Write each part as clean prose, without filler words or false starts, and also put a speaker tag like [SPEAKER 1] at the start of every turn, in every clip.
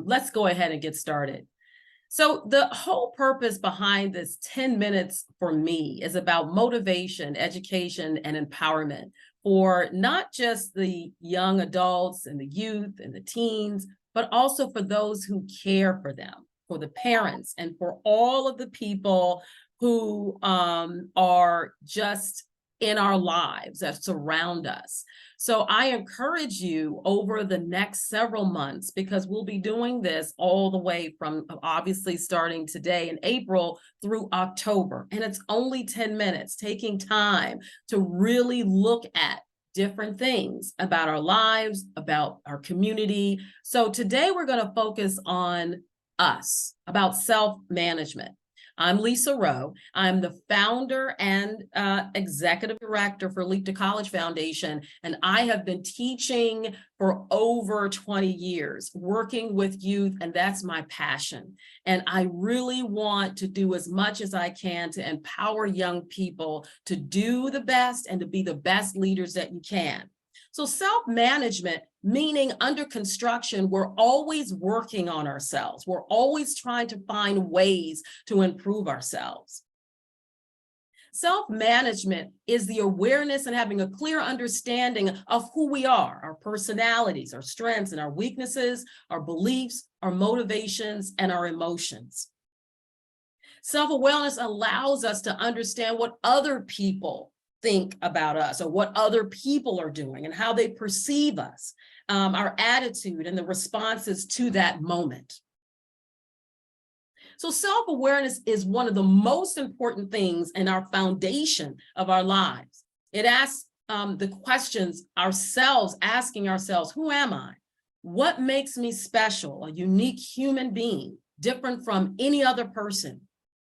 [SPEAKER 1] let's go ahead and get started. So the whole purpose behind this 10 minutes for me is about motivation, education, and empowerment for not just the young adults and the youth and the teens, but also for those who care for them, for the parents, and for all of the people who are just in our lives that surround us. So I encourage you over the next several months, because we'll be doing this all the way from obviously starting today in April through October. And it's only 10 minutes, taking time to really look at different things about our lives, about our community. So today we're going to focus on us, about self-management. I'm Lisa Rowe. I'm the founder and executive director for L.E.E.P to College Foundation, and I have been teaching for over 20 years, working with youth, and that's my passion. And I really want to do as much as I can to empower young people to do the best and to be the best leaders that you can. So self-management, meaning under construction, we're always working on ourselves. We're always trying to find ways to improve ourselves. Self-management is the awareness and having a clear understanding of who we are, our personalities, our strengths and our weaknesses, our beliefs, our motivations, and our emotions. Self-awareness allows us to understand what other people think about us, or what other people are doing and how they perceive us, our attitude and the responses to that moment. So self-awareness is one of the most important things in our foundation of our lives. It asks the questions ourselves, asking ourselves, who am I? What makes me special, a unique human being, different from any other person?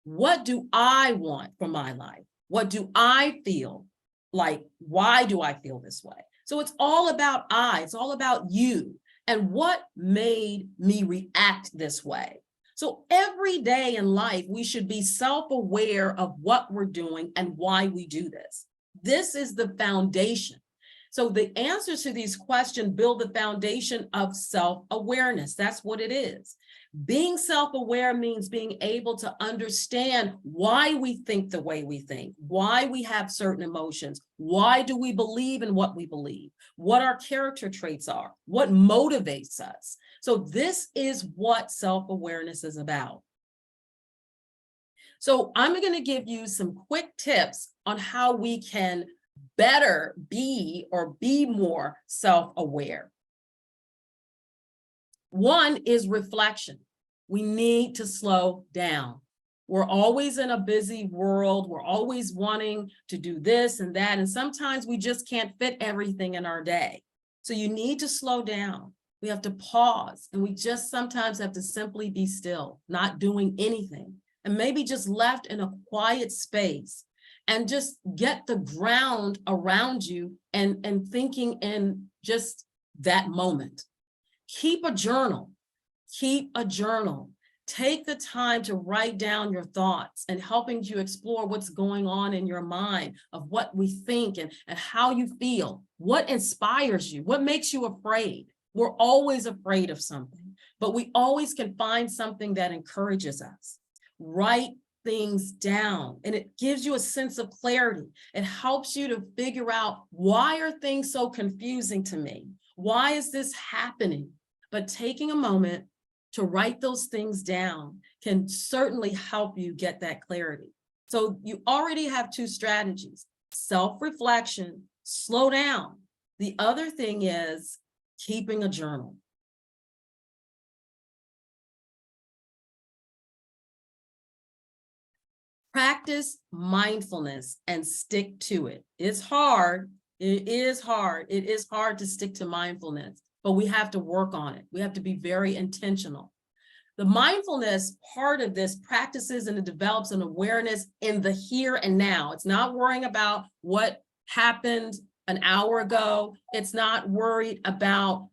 [SPEAKER 1] What do I want for my life? What do I feel like? Why do I feel this way? So it's all about I, it's all about you, and what made me react this way. So every day in life, we should be self-aware of what we're doing and why we do this. This is the foundation. So the answers to these questions build the foundation of self-awareness. That's what it is. Being self-aware means being able to understand why we think the way we think, why we have certain emotions, why do we believe in what we believe, what our character traits are, what motivates us. So this is what self-awareness is about. So I'm going to give you some quick tips on how we can better be or be more self-aware. One is reflection. We need to slow down. We're always in a busy world. We're always wanting to do this and that. And sometimes we just can't fit everything in our day. So you need to slow down. We have to pause, and we just sometimes have to simply be still, not doing anything, and maybe just left in a quiet space and just get the ground around you and thinking in just that moment. Keep a journal. Keep a journal. Take the time to write down your thoughts and helping you explore what's going on in your mind of what we think and how you feel. What inspires you? What makes you afraid? We're always afraid of something, but we always can find something that encourages us. Write things down, and it gives you a sense of clarity. It helps you to figure out, why are things so confusing to me? Why is this happening? But taking a moment to write those things down can certainly help you get that clarity. So you already have two strategies: self-reflection, slow down. The other thing is keeping a journal. Practice mindfulness and stick to it. It's hard. It is hard. It is hard to stick to mindfulness, but we have to work on it. We have to be very intentional. The mindfulness part of this practices and it develops an awareness in the here and now. It's not worrying about what happened an hour ago. It's not worried about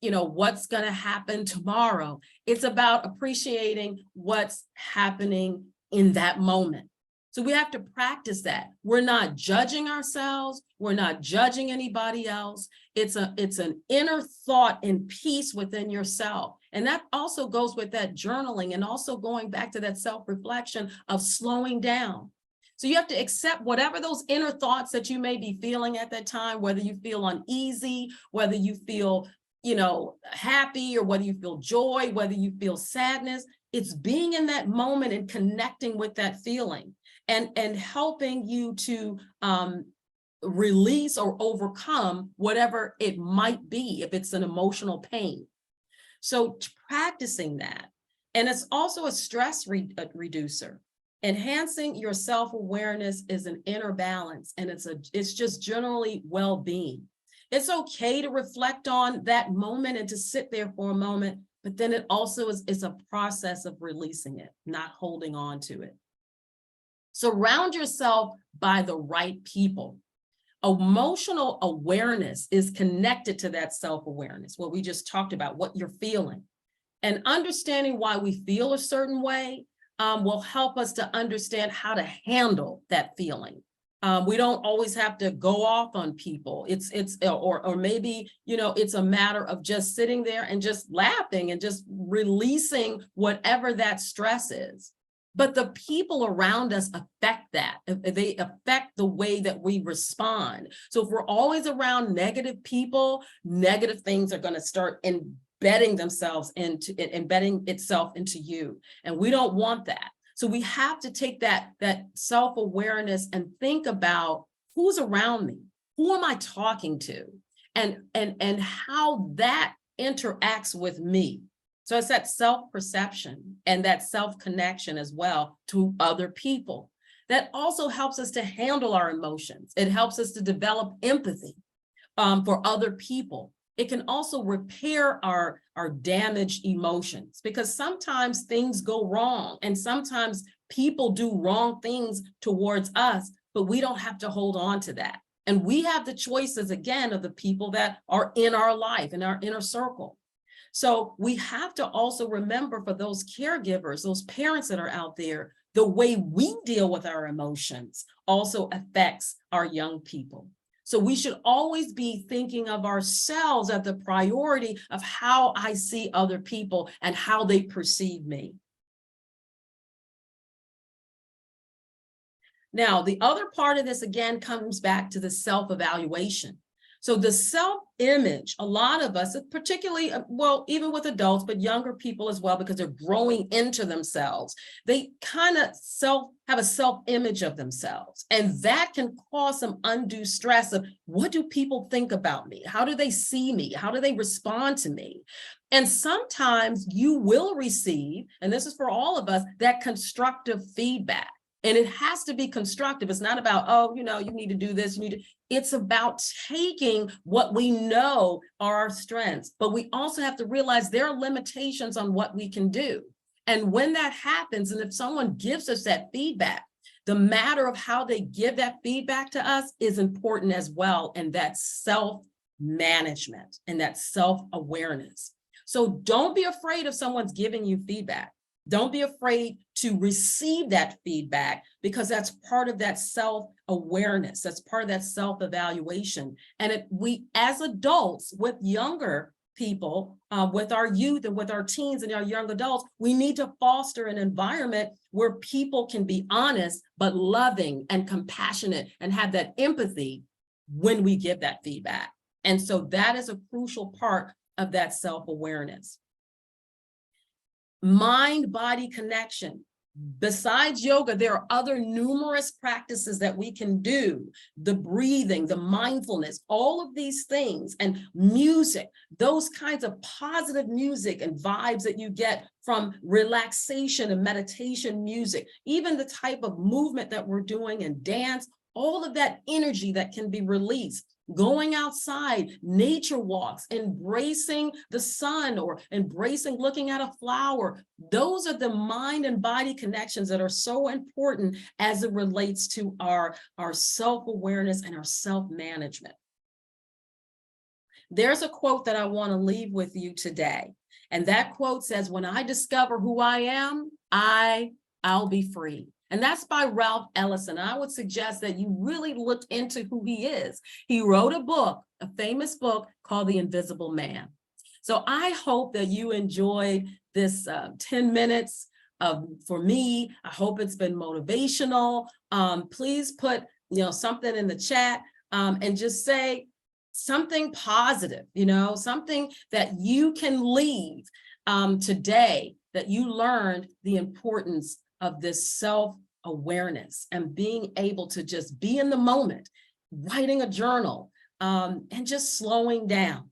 [SPEAKER 1] what's going to happen tomorrow. It's about appreciating what's happening in that moment. So we have to practice that. We're not judging ourselves. We're not judging anybody else. It's an inner thought and peace within yourself. And that also goes with that journaling and also going back to that self-reflection of slowing down. So you have to accept whatever those inner thoughts that you may be feeling at that time, whether you feel uneasy, whether you feel, happy, or whether you feel joy, whether you feel sadness. It's being in that moment and connecting with that feeling and helping you to release or overcome whatever it might be, if it's an emotional pain. So practicing that. And it's also a stress reducer. Enhancing your self-awareness is an inner balance, and it's just generally well-being. It's okay to reflect on that moment and to sit there for a moment, but then it also is a process of releasing it, not holding on to it. Surround yourself by the right people. Emotional awareness is connected to that self-awareness, what we just talked about, what you're feeling. And understanding why we feel a certain way will help us to understand how to handle that feeling. We don't always have to go off on people. Or maybe, it's a matter of just sitting there and just laughing and just releasing whatever that stress is. But the people around us affect that. They affect the way that we respond. So if we're always around negative people, negative things are going to start embedding itself into you. And we don't want that. So we have to take that self-awareness and think about who's around me, who am I talking to, and how that interacts with me. So it's that self-perception and that self-connection as well to other people. That also helps us to handle our emotions. It helps us to develop empathy for other people. It can also repair our damaged emotions, because sometimes things go wrong and sometimes people do wrong things towards us, but we don't have to hold on to that. And we have the choices, again, of the people that are in our life, in our inner circle. So we have to also remember, for those caregivers, those parents that are out there, the way we deal with our emotions also affects our young people. So we should always be thinking of ourselves as the priority of how I see other people and how they perceive me. Now, the other part of this, again, comes back to the self-evaluation. So the self-image, a lot of us, particularly, well, even with adults, but younger people as well, because they're growing into themselves, they kind of have a self-image of themselves. And that can cause some undue stress of, what do people think about me? How do they see me? How do they respond to me? And sometimes you will receive, and this is for all of us, that constructive feedback. And it has to be constructive. It's not about, oh, you need to do this. It's about taking what we know are our strengths, but we also have to realize there are limitations on what we can do. And when that happens, and if someone gives us that feedback, the matter of how they give that feedback to us is important as well. And that self-management and that self-awareness. So don't be afraid if someone's giving you feedback. Don't be afraid to receive that feedback, because that's part of that self-awareness. That's part of that self-evaluation. And we, as adults, with younger people, with our youth and with our teens and our young adults, we need to foster an environment where people can be honest, but loving and compassionate and have that empathy when we give that feedback. And so that is a crucial part of that self-awareness. Mind-body connection. Besides yoga, there are other numerous practices that we can do. The breathing, the mindfulness, all of these things, and music, those kinds of positive music and vibes that you get from relaxation and meditation music, even the type of movement that we're doing and dance, all of that energy that can be released. Going outside, nature walks, embracing the sun, or embracing looking at a flower. Those are the mind and body connections that are so important as it relates to our self-awareness and our self-management. There's a quote that I want to leave with you today. And that quote says, when I discover who I am, I'll be free. And that's by Ralph Ellison. I would suggest that you really look into who he is. He wrote a book, a famous book called The Invisible Man. So I hope that you enjoyed this 10 minutes for me. I hope it's been motivational. Please put something in the chat and just say something positive, something that you can leave today, that you learned the importance of this self-awareness and being able to just be in the moment, writing a journal, and just slowing down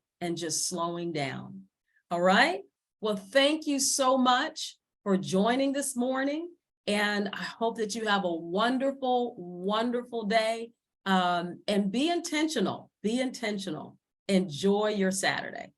[SPEAKER 1] All right. Well, thank you so much for joining this morning. And I hope that you have a wonderful, wonderful day. And be intentional. Enjoy your Saturday.